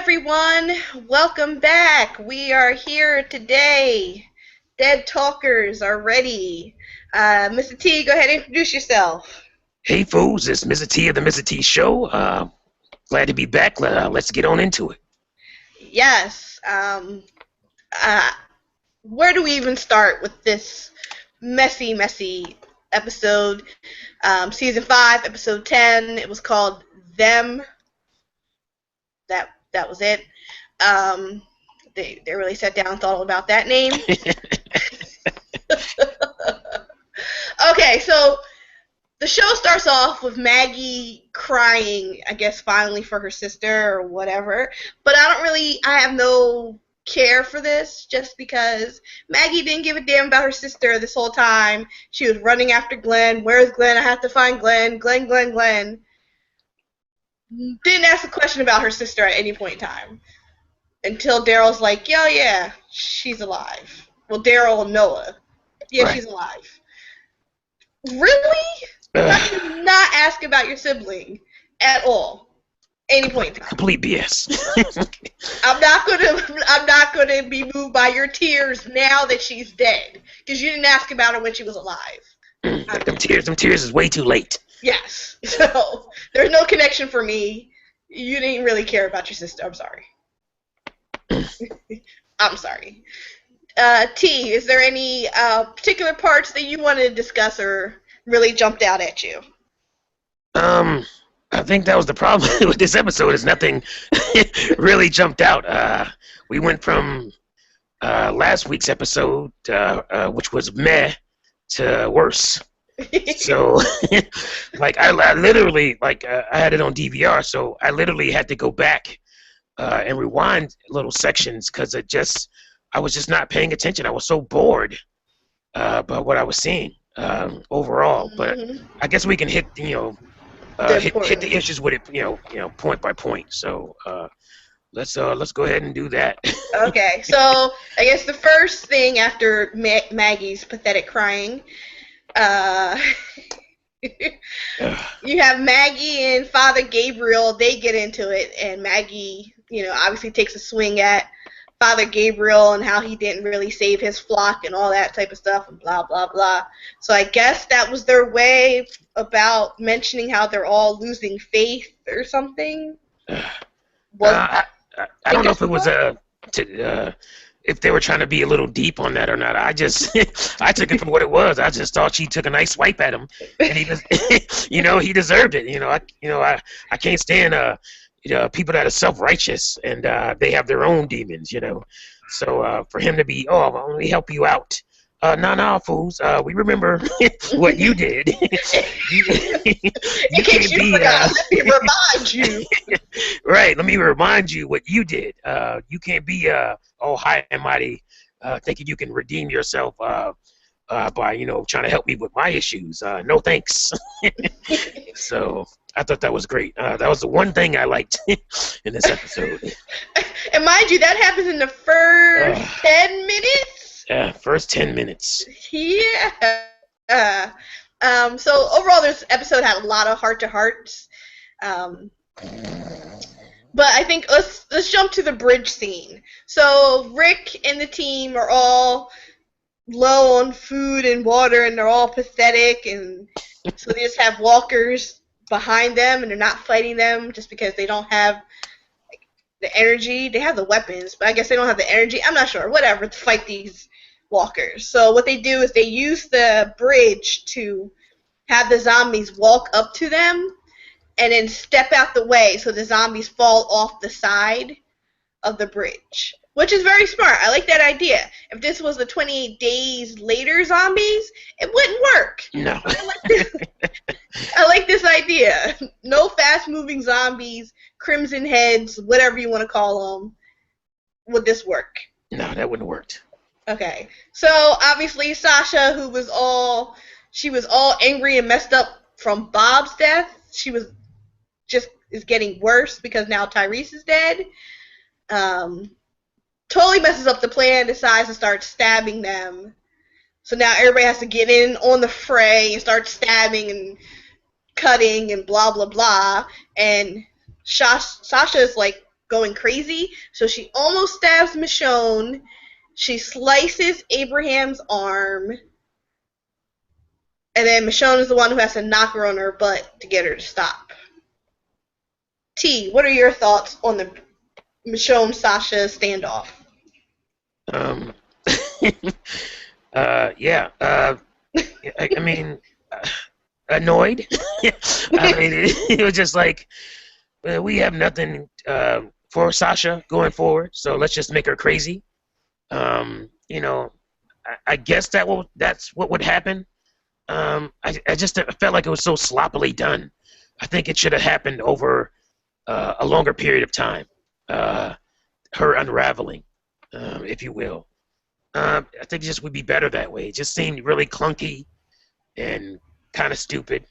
everyone. Welcome back. We are here today. Dead Talkers are ready. Mr. T, go ahead and introduce yourself. Hey fools, it's Mr. T of the Mr. T Show. Glad to be back. Let's get on into it. Yes. Uh, where do we even start with this messy episode? Season 5, episode 10. It was called Them. That was it. They really sat down and thought about that name. Okay, so the show starts off with Maggie crying, I guess finally for her sister or whatever. But I have no care for this just because Maggie didn't give a damn about her sister this whole time. She was running after Glenn. Where's Glenn? I have to find Glenn. Glenn. Didn't ask a question about her sister at any point in time. Until Daryl's like, yo, yeah, she's alive. Well, Daryl and Noah. Yeah, Right. she's alive. Really? Not ask about your sibling at all. Any point in time. Complete BS. I'm not gonna be moved by your tears now that she's dead. Because you didn't ask about her when she was alive. Them tears is way too late. Yes. So there's no connection for me. You didn't really care about your sister. I'm sorry. I'm sorry. T, is there any particular parts that you wanted to discuss or really jumped out at you? I think that was the problem with this episode. Is nothing really jumped out. We went from last week's episode, which was meh, to worse. So, like I literally I had it on DVR, so I literally had to go back and rewind little sections because I was just not paying attention. I was so bored by what I was seeing overall. But I guess we can hit hit the issues with it point by point. So let's go ahead and do that. Okay, so I guess the first thing after Maggie's pathetic crying. You have Maggie and Father Gabriel. They get into it, and Maggie, obviously takes a swing at Father Gabriel and how he didn't really save his flock and all that type of stuff and blah, blah, blah. So I guess that was their way about mentioning how they're all losing faith or something. I don't know if it was if they were trying to be a little deep on that or not. I just I took it for what it was. I just thought she took a nice swipe at him, and he he deserved it. I can't stand people that are self-righteous and they have their own demons. So for him to be, let me help you out. No, fools. We remember what you did. you can't be. Let me remind you. Right. Let me remind you what you did. You can't be high and mighty, thinking you can redeem yourself by trying to help me with my issues. No thanks. So I thought that was great. That was the one thing I liked in this episode. And mind you, that happens in the first 10 minutes. Yeah, first 10 minutes. Yeah. So overall, this episode had a lot of heart-to-hearts. But I think let's jump to the bridge scene. So Rick and the team are all low on food and water, and they're all pathetic, and so they just have walkers behind them, and they're not fighting them just because they don't have the energy. They have the weapons, but I guess they don't have the energy. I'm not sure. Whatever, to fight these walkers. So what they do is they use the bridge to have the zombies walk up to them and then step out the way so the zombies fall off the side of the bridge, which is very smart. I like that idea. If this was the 28 days later zombies, it wouldn't work. No. I like this idea. No fast-moving zombies, crimson heads, whatever you want to call them. Would this work? No, that wouldn't have worked. Okay, so obviously Sasha, who was all angry and messed up from Bob's death, she was is getting worse because now Tyrese is dead. Totally messes up the plan, decides to start stabbing them. So now everybody has to get in on the fray and start stabbing and cutting and blah blah blah. And Sasha is like going crazy. So she almost stabs Michonne. She slices Abraham's arm. And then Michonne is the one who has to knock her on her butt to get her to stop. T, what are your thoughts on the Michonne-Sasha standoff? Yeah. I mean, annoyed. I mean, it was just like, we have nothing for Sasha going forward, so let's just make her crazy. You know, I guess that's what would happen. I just felt like it was so sloppily done. I think it should have happened over a longer period of time. Her unraveling, if you will. I think it just would be better that way. It just seemed really clunky and kind of stupid.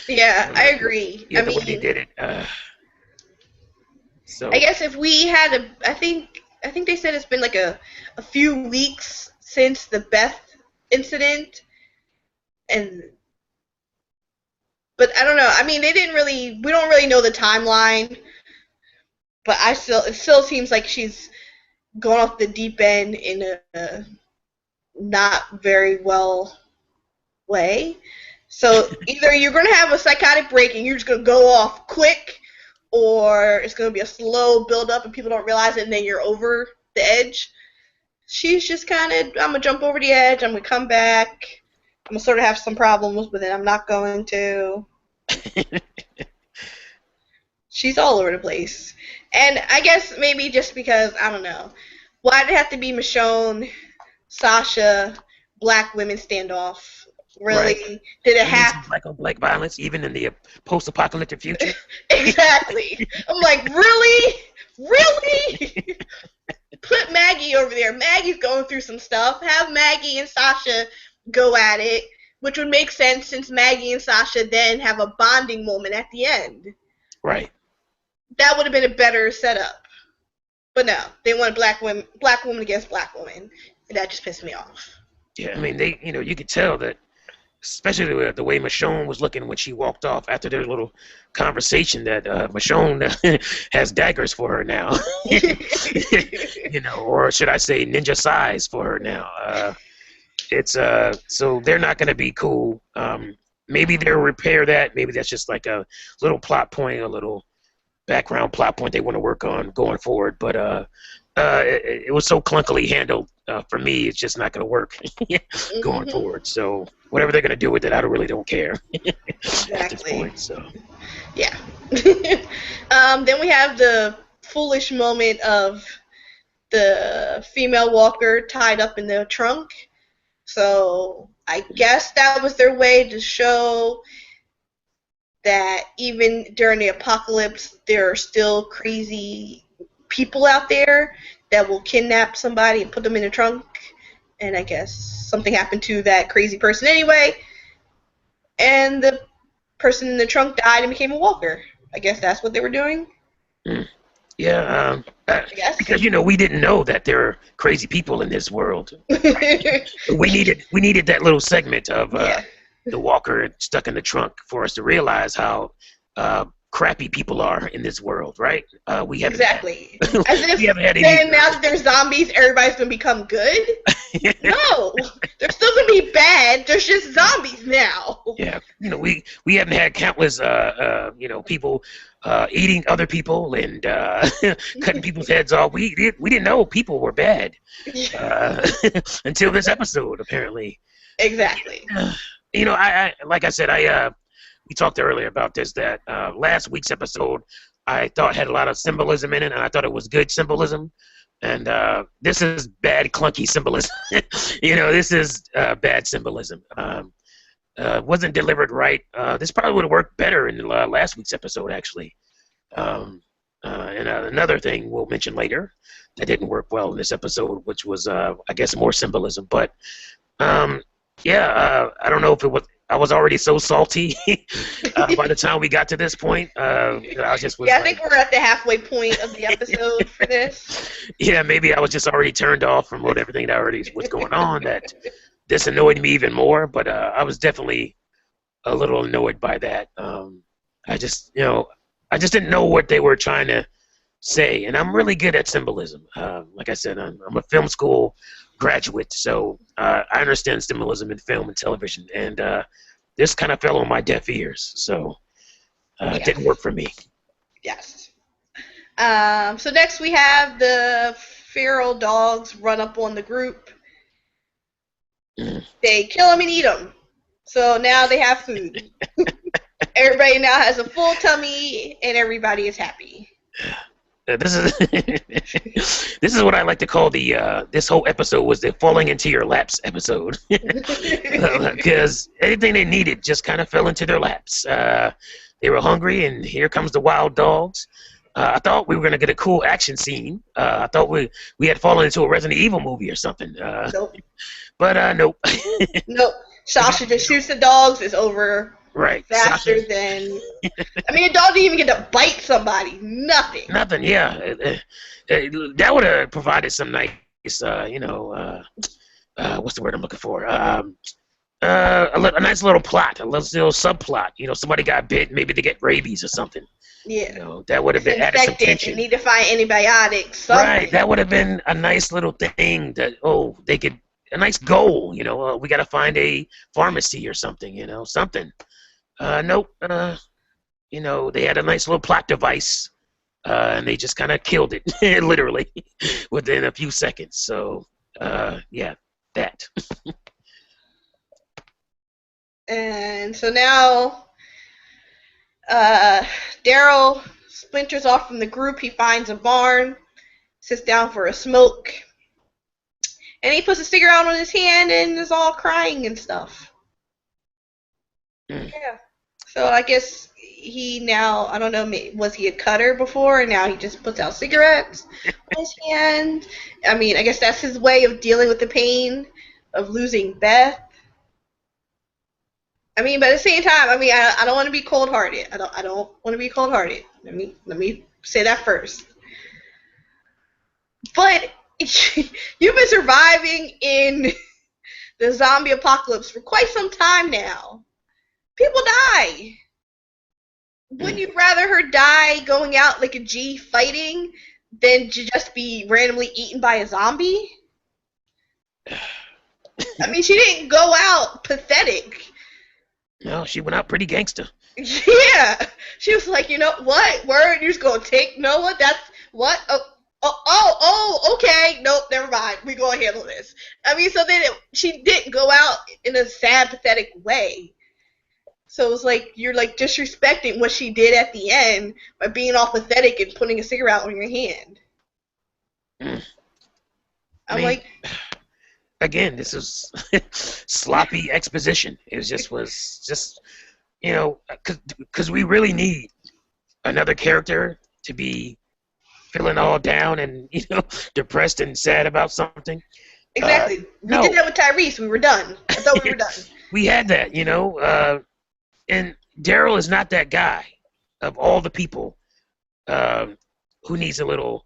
Yeah, I agree. Yeah, I the mean, way they did it. So I guess if we had I think they said it's been like a few weeks since the Beth incident, but I don't know. I mean, we don't really know the timeline, but it still seems like she's gone off the deep end in a not very well way. So either you're going to have a psychotic break and you're just going to go off quick, or it's going to be a slow build up and people don't realize it and then you're over the edge. She's just kind of, I'm going to jump over the edge, I'm going to come back, I'm going to sort of have some problems, but then I'm not going to. She's all over the place. And I guess maybe just because, I don't know, why did it have to be Michonne, Sasha, black women standoff? Really? Right. Did it have black on black violence, even in the post-apocalyptic future? Exactly. I'm like, really? Really? Put Maggie over there. Maggie's going through some stuff. Have Maggie and Sasha go at it, which would make sense since Maggie and Sasha then have a bonding moment at the end. Right. That would have been a better setup. But no, they wanted black woman against black woman, and that just pissed me off. Yeah, I mean, you could tell that, especially the way Michonne was looking when she walked off after their little conversation, that Michonne has daggers for her now. Or should I say ninja size for her now. It's so they're not going to be cool. Maybe they'll repair that. Maybe that's just like a little plot point, a little background plot point they want to work on going forward. But it was so clunkily handled. For me, it's just not going to work going forward. So whatever they're going to do with it, I really don't care at this point. So yeah. Then we have the foolish moment of the female walker tied up in the trunk. So I guess that was their way to show that even during the apocalypse, there are still crazy people out there that will kidnap somebody and put them in a trunk. And I guess something happened to that crazy person anyway. And the person in the trunk died and became a walker. I guess that's what they were doing. Yeah, I guess. because we didn't know that there are crazy people in this world. we needed that little segment of the walker stuck in the trunk for us to realize how crappy people are in this world, right? We haven't exactly. As if we haven't had any. Then now that there's zombies, everybody's gonna become good. No, they're still gonna be bad. There's just zombies now. Yeah, we haven't had countless people eating other people and cutting people's heads off. We didn't know people were bad until this episode, apparently. Exactly. I like I said, we talked earlier about this, that last week's episode I thought had a lot of symbolism in it, and I thought it was good symbolism. And this is bad, clunky symbolism. This is bad symbolism. Wasn't delivered right. This probably would have worked better in last week's episode, actually. And another thing we'll mention later that didn't work well in this episode, which was, I guess, more symbolism. But, I don't know if it was. I was already so salty by the time we got to this point. I think we're at the halfway point of the episode for this. Yeah, maybe I was just already turned off from everything that already was going on. That this annoyed me even more. But I was definitely a little annoyed by that. I just didn't know what they were trying to say, and I'm really good at symbolism. Like I said, I'm a film school graduate, so I understand symbolism in film and television, and this kind of fell on my deaf ears, so it didn't work for me. Yes. So next we have the feral dogs run up on the group. They kill them and eat them. So now they have food. Everybody now has a full tummy, and everybody is happy. This is this is what I like to call the this whole episode was the falling into your laps episode, because anything they needed just kind of fell into their laps. They were hungry, and here comes the wild dogs. I thought we were gonna get a cool action scene. I thought we had fallen into a Resident Evil movie or something. Nope. But nope. Nope. Sasha just shoots the dogs. It's over. Right. Faster than. I mean, a dog didn't even get to bite somebody. Nothing. Nothing. Yeah. That would have provided some nice, what's the word I'm looking for? A nice little plot, a little subplot. Somebody got bit, maybe they get rabies or something. Yeah. That would have been added some tension. You need to find antibiotics. Something. Right. That would have been a nice little thing that they could. A nice goal. We got to find a pharmacy or something. Something. Nope. They had a nice little plot device, and they just kind of killed it, literally, within a few seconds. So, yeah, that. And so now, Daryl splinters off from the group. He finds a barn, sits down for a smoke, and he puts a cigarette on his hand and is all crying and stuff. Yeah. So I guess he now, I don't know, was he a cutter before, and now he just puts out cigarettes on his hand? I mean, I guess that's his way of dealing with the pain of losing Beth. I mean, but at the same time, I mean, I don't want to be cold-hearted. I don't want to be cold-hearted. Let me say that first. But you've been surviving in the zombie apocalypse for quite some time now. People die. Wouldn't you rather her die going out like a G fighting than to just be randomly eaten by a zombie? I mean, she didn't go out pathetic. No, she went out pretty gangster. Yeah. She was like, you know what? Word, you're just going to take Noah? That's what? Oh, okay. Nope, never mind. We're going to handle this. I mean, so then she didn't go out in a sad, pathetic way. So it was like, you're like disrespecting what she did at the end by being all pathetic and putting a cigarette on your hand. I'm like... Again, this is sloppy exposition. It was just, because we really need another character to be feeling all down and, depressed and sad about something. Exactly. We did that with Tyrese. We were done. I thought we were done. We had that, and Daryl is not that guy of all the people who needs a little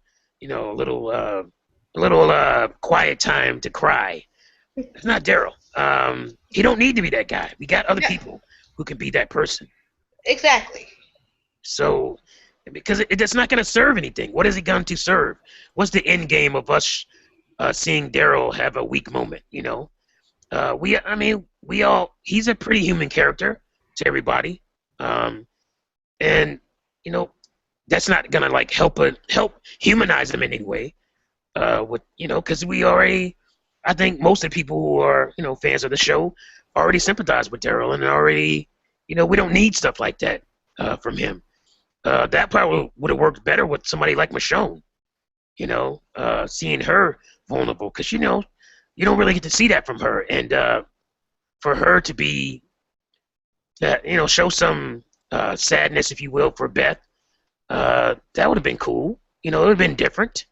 quiet time to cry. It's not Daryl. He don't need to be that guy. We got other people who can be that person. Exactly. So, because it's not going to serve anything. What is it going to serve? What's the end game of us seeing Daryl have a weak moment? He's a pretty human character to everybody, and that's not going to help humanize him in any way. Because we already, I think most of the people who are, fans of the show already sympathize with Daryl and already, we don't need stuff like that from him. That part would have worked better with somebody like Michonne, seeing her vulnerable, because, you don't really get to see that from her. And for her to be, show some sadness, if you will, for Beth, that would have been cool. It would have been different.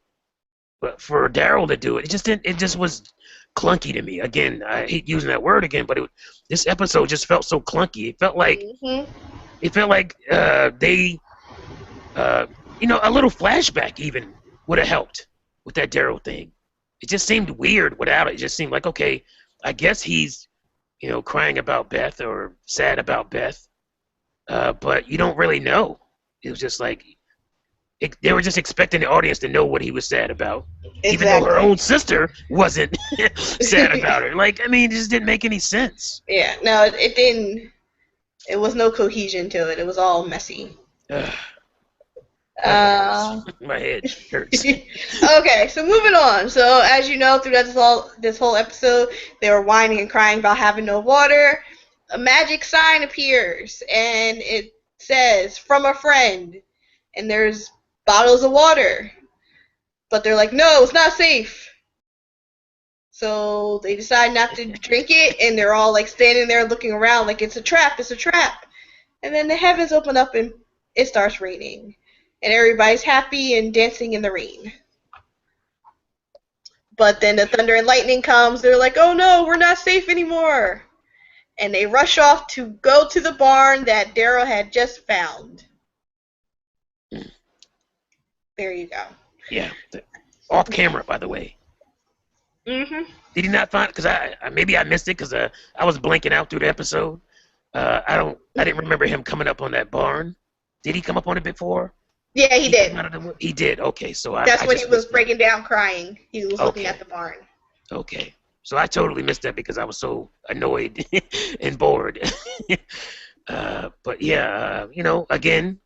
But for Daryl to do it, it just was clunky to me. Again, I hate using that word again, but this episode just felt so clunky. It felt like they, a little flashback even would have helped with that Daryl thing. It just seemed weird without it. It just seemed like, okay, I guess he's, crying about Beth or sad about Beth, but you don't really know. It was just like, they were just expecting the audience to know what he was sad about, even though her Exactly. own sister wasn't sad about it. Like, I mean, it just didn't make any sense. Yeah, no, it didn't. It was no cohesion to it. It was all messy. Ugh, Uh, my head hurts. okay, so moving on. So as you know, throughout this whole episode, they were whining and crying about having no water. A magic sign appears, and it says "from a friend," and there's bottles of water. But they're like, no, it's not safe. So they decide not to drink it, and they're all like standing there looking around like it's a trap, it's a trap. And then the heavens open up and it starts raining. And everybody's happy and dancing in the rain. But then the thunder and lightning comes, they're like, oh no, we're not safe anymore. And they rush off to go to the barn that Daryl had just found. There you go. Yeah, off camera, by the way. Mhm. Did he not find? Because maybe I missed it because I was blanking out through the episode. I didn't remember him coming up on that barn. Did he come up on it before? Yeah, he did. He did. Okay, so That's I when just he was missed that. breaking down crying. He was looking Okay. at the barn. Okay, so I totally missed that because I was so annoyed and bored. But yeah, again,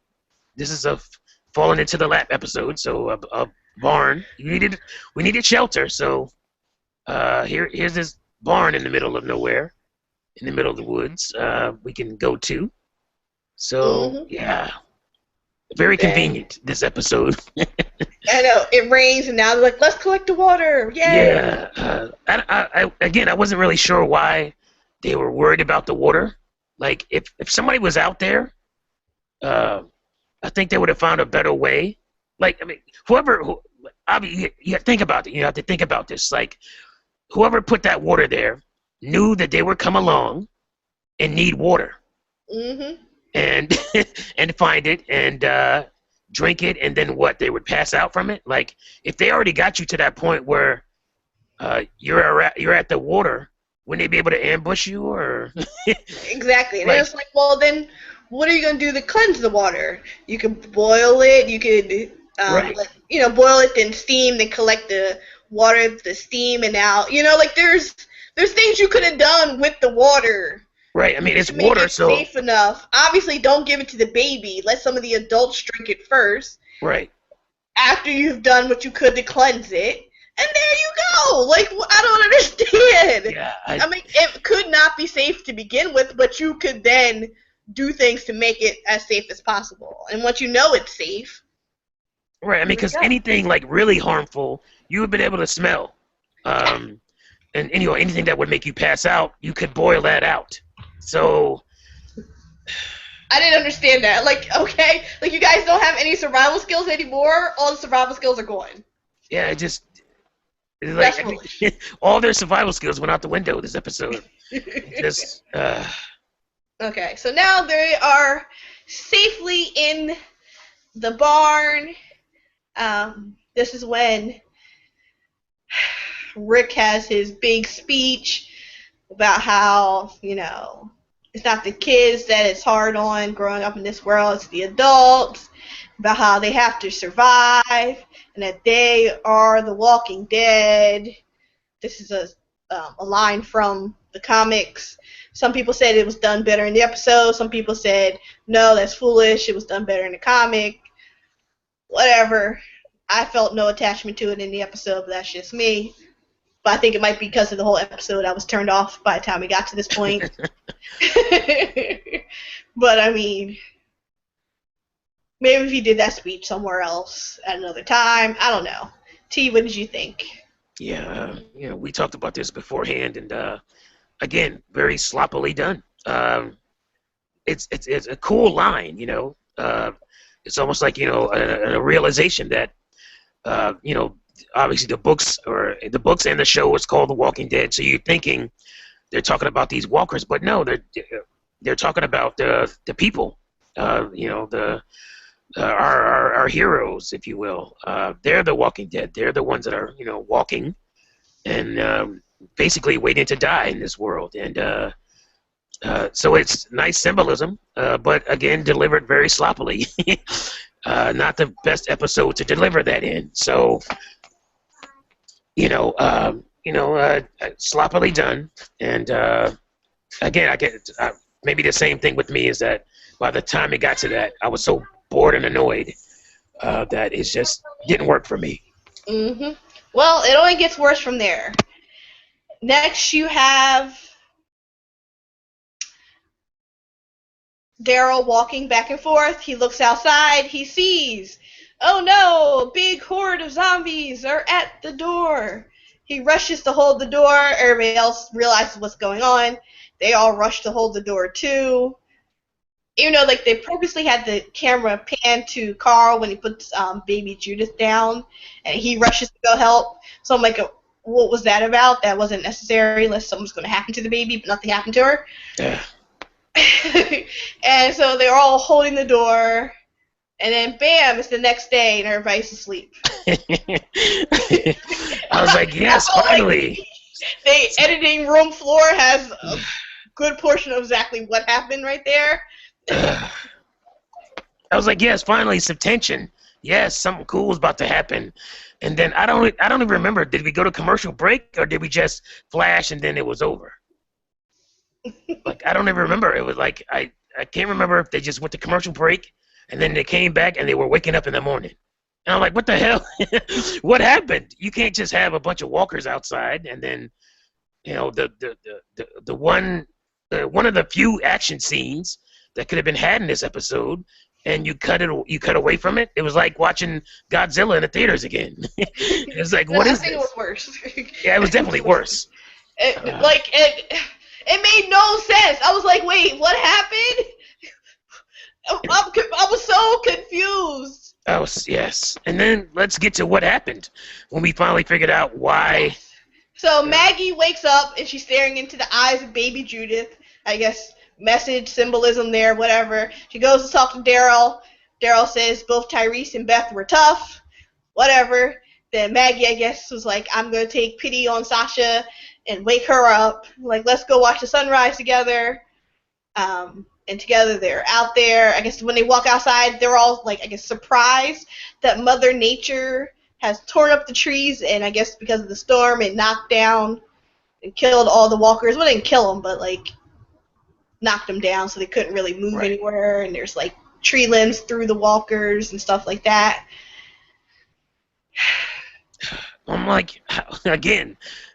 this is a falling into the lap episode. So a barn. We needed shelter. So here's this barn in the middle of nowhere, in the middle of the woods. We can go to. So yeah, very convenient this episode. I know, it rains and now they're like, let's collect the water. Yay! Yeah. I wasn't really sure why they were worried about the water. Like, if somebody was out there, I think they would have found a better way. Like, I mean, you think about it. You have to think about this. Like, whoever put that water there knew that they would come along and need water. Mm-hmm. And and find it and drink it, and then what? They would pass out from it. Like, if they already got you to that point where you're at the water, wouldn't they be able to ambush you? Or Exactly. And Like- it's like, well, then what are you going to do to cleanse the water? You could boil it. You could, Right. boil it, then steam, then collect the water, the steam, and now, like there's things you could have done with the water. right? I mean, it's To make water, it so safe enough. Obviously, don't give it to the baby. Let some of the adults drink it first. right. After you've done what you could to cleanse it, and there you go. Like, I don't understand. Yeah, I mean, it could not be safe to begin with, but you could then do things to make it as safe as possible. And once you know it's safe, right. I mean, because Yeah. anything like really harmful, you would have been able to smell. And anything that would make you pass out, you could boil that out. So I didn't understand that. Like, okay, like you guys don't have any survival skills anymore. All the survival skills are gone. yeah, it's like That's foolish. all their survival skills went out the window this episode. Just Okay, so now they are safely in the barn. This is when Rick has his big speech about how, it's not the kids that it's hard on growing up in this world, it's the adults, about how they have to survive, and that they are the Walking Dead. This is a line from the comics. Some people said it was done better in the episode. Some people said, no, that's foolish. It was done better in the comic. Whatever. I felt no attachment to it in the episode, but that's just me. But I think it might be because of the whole episode. I was turned off by the time we got to this point. But, I mean, maybe if he did that speech somewhere else at another time. I don't know. T, what did you think? yeah, we talked about this beforehand, and again, very sloppily done. It's a cool line, It's almost like a realization that obviously the books and the show is called The Walking Dead, so you're thinking they're talking about these walkers, but no, they're talking about the people, our heroes, if you will. They're the Walking Dead. They're the ones that are walking and basically waiting to die in this world, and so it's nice symbolism, but again delivered very sloppily. not the best episode to deliver that in. So, sloppily done. And again, I get maybe the same thing with me is that by the time it got to that, I was so bored and annoyed that it just didn't work for me. Mm-hmm. Well, it only gets worse from there. Next, you have Daryl walking back and forth. He looks outside. He sees, oh no, a big horde of zombies are at the door. He rushes to hold the door. Everybody else realizes what's going on. They all rush to hold the door too. Even though they purposely had the camera pan to Carl when he puts baby Judith down, and he rushes to go help. So I'm like, what was that about? That wasn't necessary unless something was going to happen to the baby, but nothing happened to her. Yeah. And so they're all holding the door, and then bam, it's the next day, and everybody's asleep. I was like, yes, finally. The editing room floor has a good portion of exactly what happened right there. I was like, yes, finally, some tension. Yes, something cool was about to happen. And then I don't even remember. Did we go to commercial break or did we just flash and then it was over? Like I don't even remember. It was like I can't remember if they just went to commercial break and then they came back and they were waking up in the morning. And I'm like, what the hell? What happened? You can't just have a bunch of walkers outside and then the one of the few action scenes that could have been had in this episode, and you cut away from it. It was like watching Godzilla in the theaters again. It was like, what is this? I think it was worse. Yeah, it was definitely worse. It made no sense. I was like, wait, what happened? I was so confused. Oh, yes. And then let's get to what happened when we finally figured out why. So Maggie wakes up, and she's staring into the eyes of baby Judith. I guess message, symbolism there, whatever. She goes to talk to Daryl. Daryl says both Tyrese and Beth were tough. Whatever. Then Maggie, I guess, was like, I'm going to take pity on Sasha and wake her up. Like, let's go watch the sunrise together. And together they're out there. I guess when they walk outside, they're all, like, I guess, surprised that Mother Nature has torn up the trees. And I guess because of the storm, it knocked down and killed all the walkers. Well, it didn't kill them, but, like, knocked them down so they couldn't really move anywhere. And there's, like, tree limbs through the walkers and stuff like that. I'm like,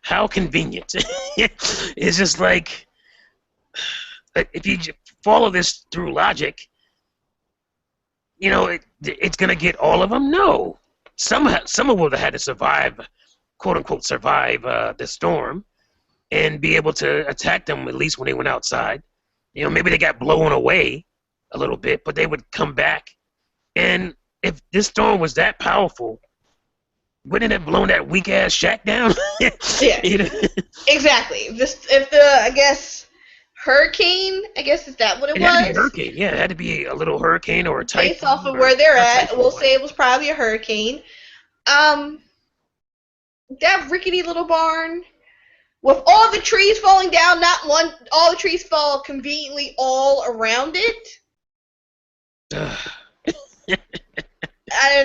how convenient. It's just like, if you follow this through logic, it's going to get all of them? No. Some of them would have had to survive, quote-unquote, survive the storm and be able to attack them at least when they went outside. Maybe they got blown away a little bit, but they would come back. And if this storm was that powerful, wouldn't it have blown that weak-ass shack down? Yeah, exactly. If I guess, hurricane, I guess, is that what it was? It had to be a hurricane, yeah. It had to be a little hurricane or a typhoon. Based off of where they're at, we'll say it was probably a hurricane. That rickety little barn, with all the trees falling down, all the trees fall conveniently all around it. That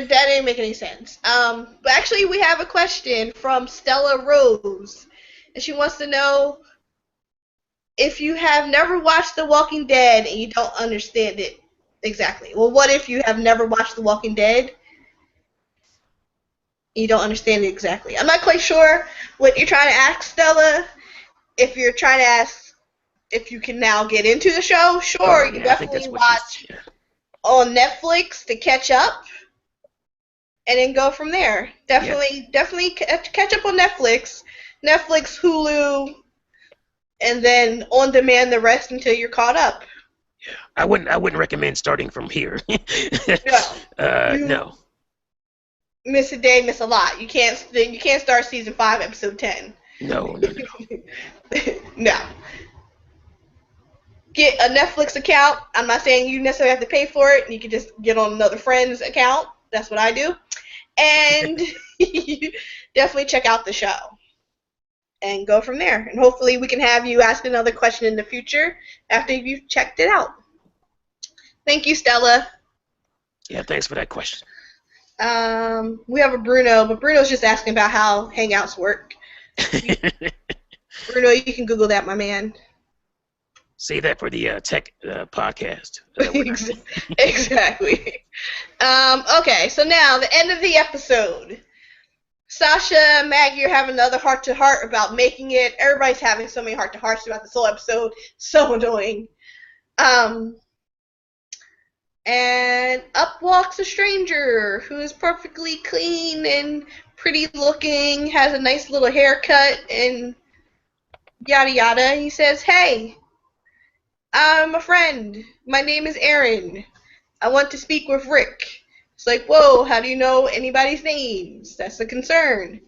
didn't make any sense. But actually, we have a question from Stella Rose, and she wants to know if you have never watched The Walking Dead and you don't understand it exactly. Well, what if you have never watched The Walking Dead? You don't understand it exactly. I'm not quite sure what you're trying to ask, Stella. If you're trying to ask if you can now get into the show, sure, you can definitely watch on Netflix to catch up. And then go from there. Definitely catch up on Netflix, Hulu, and then on demand the rest until you're caught up. Yeah, I wouldn't recommend starting from here. No. Miss a day, miss a lot. You can't start season 5, episode 10. No. No. Get a Netflix account. I'm not saying you necessarily have to pay for it. You can just get on another friend's account. That's what I do. And definitely check out the show and go from there. And hopefully we can have you ask another question in the future after you've checked it out. Thank you, Stella. Yeah, thanks for that question. We have a Bruno, but Bruno's just asking about how Hangouts work. Bruno, you can Google that, my man. Save that for the tech podcast. Exactly. Okay, so now the end of the episode. Sasha and Maggie are having another heart-to-heart about making it. Everybody's having so many heart-to-hearts throughout this whole episode. So annoying. And up walks a stranger who is perfectly clean and pretty looking, has a nice little haircut, and yada yada. He says, "Hey, I'm a friend. My name is Aaron. I want to speak with Rick." It's like, whoa, how do you know anybody's names? That's a concern.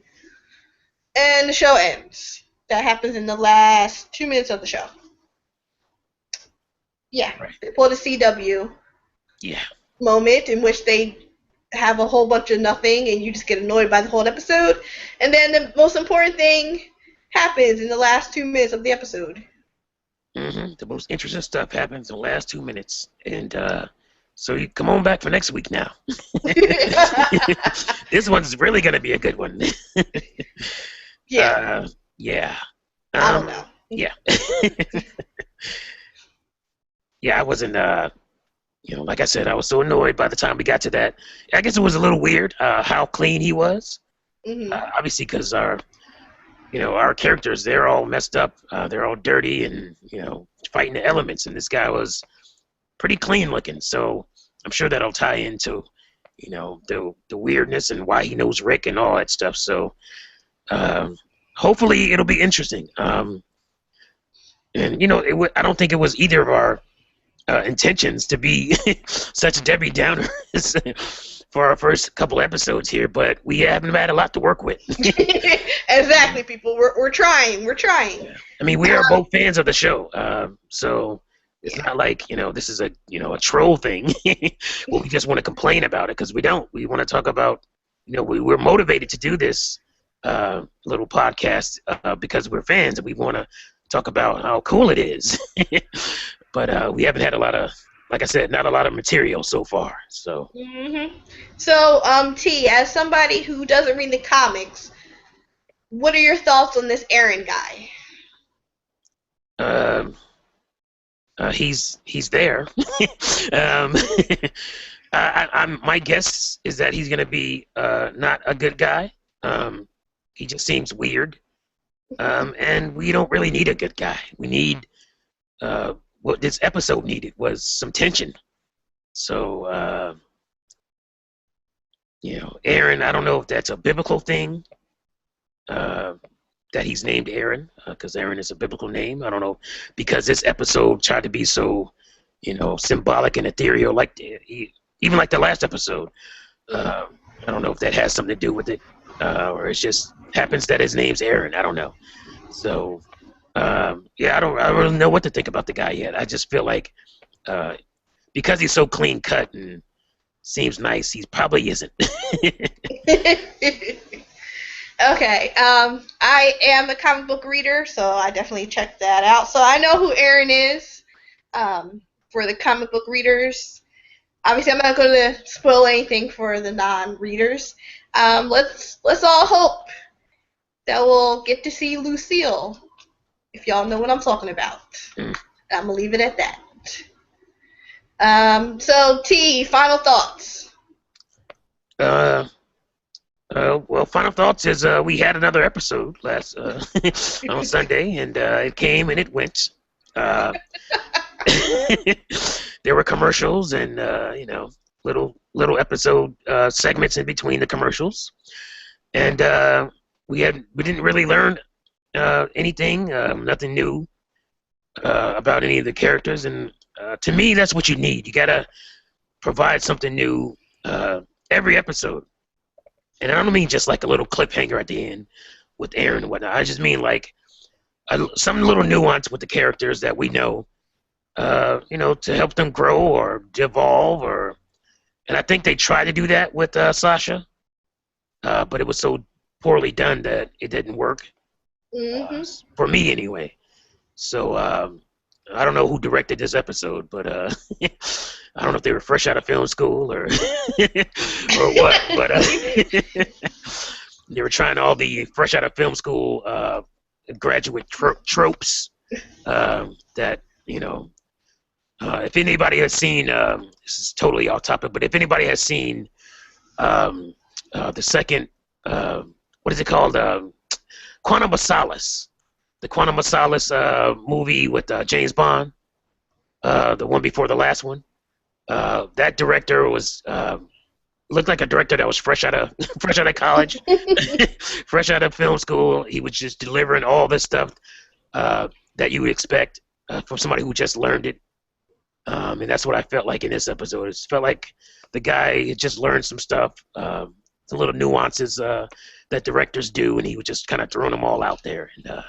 And the show ends. That happens in the last 2 minutes of the show. Yeah, right. They pull the CW moment in which they have a whole bunch of nothing and you just get annoyed by the whole episode. And then the most important thing happens in the last 2 minutes of the episode. Mm-hmm. The most interesting stuff happens in the last 2 minutes. And so you come on back for next week now. This one's really going to be a good one. Yeah. Yeah. I don't know. Yeah. Yeah, I wasn't, like I said, I was so annoyed by the time we got to that. I guess it was a little weird how clean he was. Mm-hmm. Obviously, because our characters, they're all messed up. They're all dirty and, fighting the elements. And this guy was pretty clean looking. So I'm sure that'll tie into, the weirdness and why he knows Rick and all that stuff. So hopefully it'll be interesting. And, I don't think it was either of our intentions to be such a Debbie Downer for our first couple episodes here, but we haven't had a lot to work with. Exactly, people. We're trying. We're trying. Yeah. I mean, we are both fans of the show, so it's not like this is a troll thing where we just want to complain about it, because we don't. We want to talk about we're motivated to do this little podcast because we're fans and we want to talk about how cool it is. But we haven't had a lot of, like I said, not a lot of material so far. So. Mm-hmm. So, T, as somebody who doesn't read the comics, what are your thoughts on this Aaron guy? He's there. My guess is that he's gonna be not a good guy. He just seems weird. And we don't really need a good guy. We need what this episode needed was some tension. So, Aaron, I don't know if that's a biblical thing, that he's named Aaron, because Aaron is a biblical name. I don't know, because this episode tried to be so, symbolic and ethereal, even like the last episode. I don't know if that has something to do with it, or it just happens that his name's Aaron. I don't know. So, I don't really know what to think about the guy yet. I just feel like because he's so clean cut and seems nice, he probably isn't. Okay, I am a comic book reader, so I definitely checked that out. So I know who Aaron is. For the comic book readers, obviously I'm not going to spoil anything for the non-readers. Let's all hope that we'll get to see Lucille, if y'all know what I'm talking about. I'm going to leave it at that. So, T, final thoughts? Well, final thoughts is we had another episode last on Sunday, and it came and it went. There were commercials and little episode segments in between the commercials, and we didn't really learn anything, nothing new about any of the characters, and to me, that's what you need. You gotta provide something new every episode. And I don't mean just like a little cliffhanger at the end with Aaron and whatnot. I just mean like some little nuance with the characters that we know, to help them grow or evolve. And I think they tried to do that with Sasha, but it was so poorly done that it didn't work, for me anyway. So I don't know who directed this episode, but I don't know if they were fresh out of film school or or what, but they were trying all the fresh out of film school graduate tropes that if anybody has seen, this is totally off topic, but if anybody has seen the second, what is it called, Quantum of Solace, the Quantum of Solace movie with James Bond, the one before the last one. That director was looked like a director that was fresh out of fresh out of college, fresh out of film school. He was just delivering all this stuff that you would expect from somebody who just learned it. And that's what I felt like in this episode. It felt like the guy had just learned some stuff, some little nuances that directors do, and he was just kind of throwing them all out there. And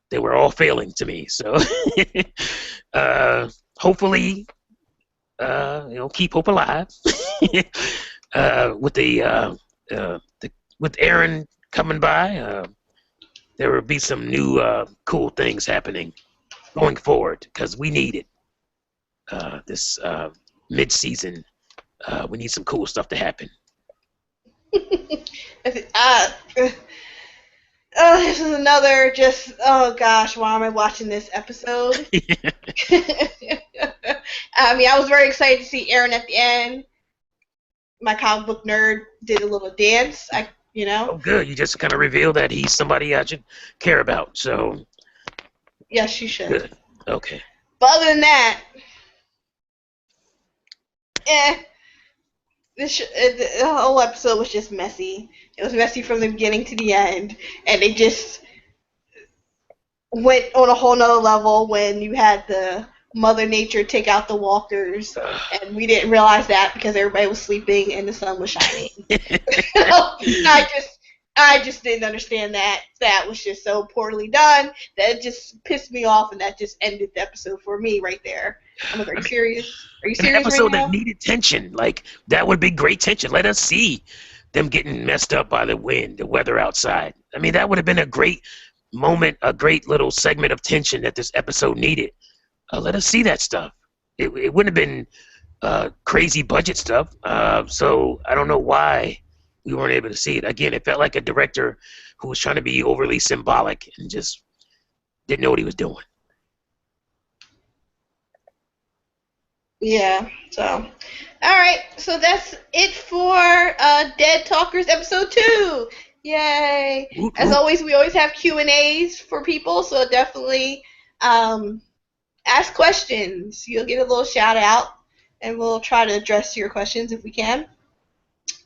they were all failing to me. So hopefully, keep hope alive with with Aaron coming by. There will be some new cool things happening going forward because we need it. This mid-season, we need some cool stuff to happen. This is another oh gosh, why am I watching this episode? I mean, I was very excited to see Aaron at the end. My comic book nerd did a little dance. Oh, good. You just kind of revealed that he's somebody I should care about. So. Yes, you should. Good. Okay. But other than that, the whole episode was just messy. It was messy from the beginning to the end, and it just went on a whole nother level when you had the Mother Nature take out the walkers, and we didn't realize that because everybody was sleeping and the sun was shining. I just didn't understand that. That was just so poorly done that it just pissed me off, and that just ended the episode for me right there. I'm like, are you serious? Are you serious? An episode right now? that needed tension, like that would be great tension. Let us see them getting messed up by the wind, the weather outside. I mean, that would have been a great moment, a great little segment of tension that this episode needed. Let us see that stuff. It wouldn't have been crazy budget stuff. So I don't know why we weren't able to see it. Again, it felt like a director who was trying to be overly symbolic and just didn't know what he was doing. Yeah, so. All right, so that's it for Dead Talkers episode 2. Yay. As always, we always have Q&As for people, so definitely ask questions. You'll get a little shout out, and we'll try to address your questions if we can,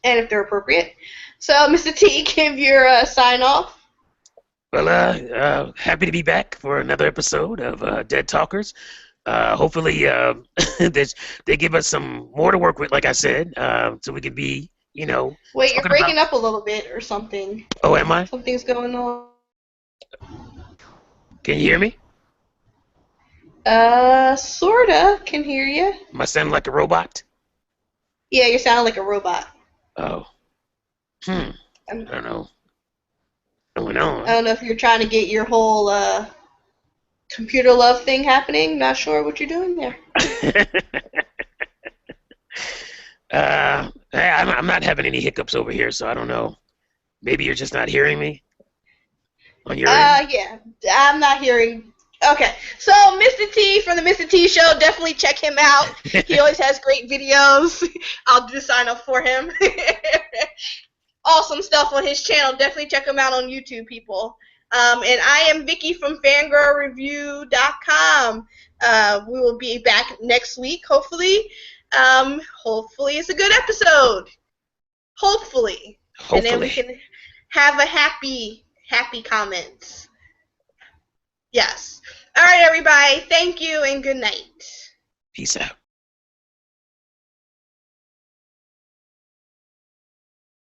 and if they're appropriate. So, Mr. T, give your sign off. Well, happy to be back for another episode of Dead Talkers. Hopefully, they give us some more to work with, like I said, so we can be, Wait, you're breaking up a little bit or something. Oh, am I? Something's going on. Can you hear me? Sorta. Can hear you. Am I sounding like a robot? Yeah, you sound like a robot. Oh. I don't know. Going on. I don't know if you're trying to get your whole computer love thing happening. Not sure what you're doing there. I'm not having any hiccups over here, so I don't know. Maybe you're just not hearing me on your end? Yeah, I'm not hearing. Okay, so Mr. T from the Mr. T Show, definitely check him out. He always has great videos. I'll do sign up for him. Awesome stuff on his channel. Definitely check him out on YouTube, people. And I am Vicky from fangirlreview.com. We will be back next week, hopefully. Hopefully it's a good episode. Hopefully. And then we can have a happy comments. Yes. All right, everybody. Thank you and good night. Peace out.